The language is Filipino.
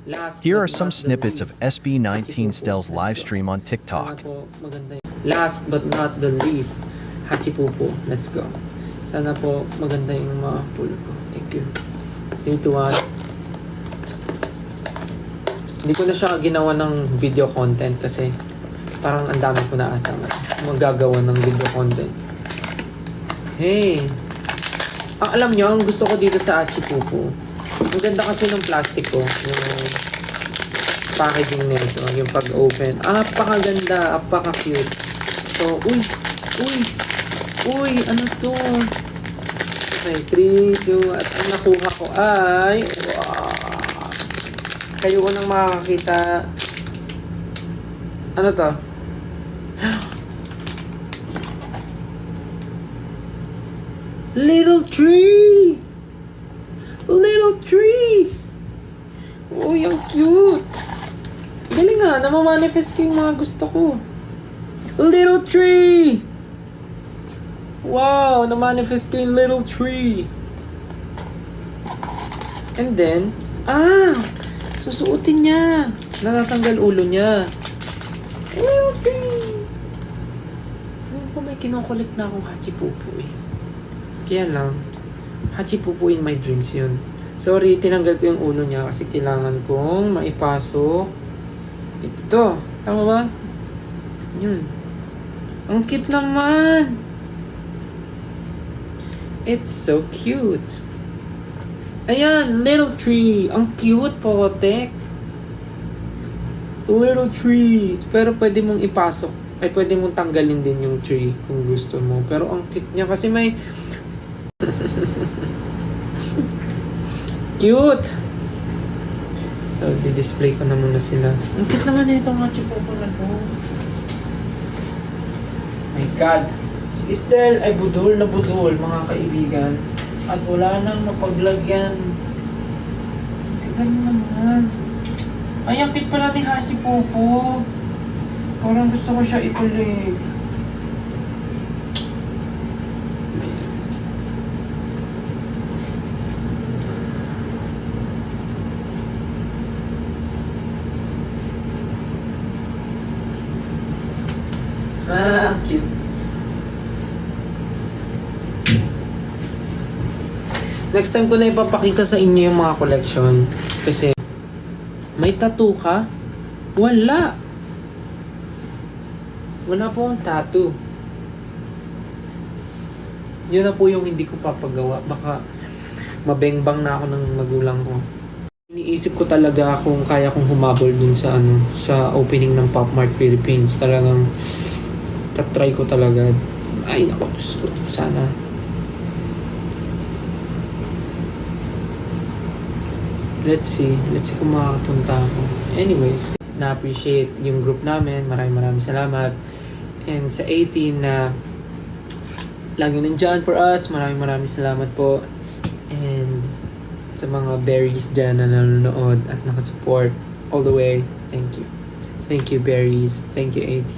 Last Here but are some not the snippets of least, SB19 Stel's Hachipupo. live Let's go. stream on Sana TikTok. po maganda yung... Last but not the least, Hachipupo. Let's go. Sana po maganda yung mga pull ko. Thank you. 3, 2, 1. Hindi ko na siya ginawa ng video content kasi parang ang dami ko na ata magagawa ng video content. Hey! Alam nyo, ang gusto ko dito sa Hachipupo, ang ganda kasi ng plastic ko, yung packaging nito, yung pag-open. Apakaganda, apaka-cute. So, uy, ano to? Okay, 3, 2, at ang nakuha ko ay, wow! Kayo ko nang makakakita. Ano to? Little tree! Little tree! Oh, yung cute! Galing nga, namamanifest ko yung mga gusto ko. Little tree! Wow, namanifest ko yung little tree. And then, susuotin niya. Natatanggal ulo niya. Little tree! Alam ko may kinokollect na akong Hachipupo eh. Kaya lang, Hachipupo in my dreams yun. Sorry, tinanggal ko yung ulo niya kasi kailangan kong maipasok. Ito. Tama ba? Yun. Ang cute naman! It's so cute. Ayan, little tree. Ang cute, potek. Little tree. Pero pwede mong ipasok. Ay, pwede mong tanggalin din yung tree kung gusto mo. Pero ang cute niya kasi may... Cute! So, di-display ko na muna sila. Ang cute naman na itong Hachipupo na to. My God! Si Estel ay budol na budol, mga kaibigan. At wala nang mapaglagyan. Tignan mo naman. Ay, ang cute pala ni Hachipupo. Parang gusto ko siya ikulig. Cute. Next time ko na ipapakita sa inyo yung mga collection. Kasi, may tattoo ka? Wala. Wala po akong tattoo. Yun na po yung hindi ko papagawa. Baka mabengbang na ako ng magulang ko. Iniisip ko talaga kung kaya kong humabol dun sa sa opening ng Pop Mart Philippines. Talagang tatry ko talaga. Ay, naku, Diyos ko. Sana. Let's see kung makakapunta ako. Anyways, na-appreciate yung group namin. Maraming salamat. And sa 18 na lagi nandyan for us, maraming salamat po. And sa mga berries dyan na nanonood at nakasupport all the way, thank you. Thank you, berries. Thank you, 18.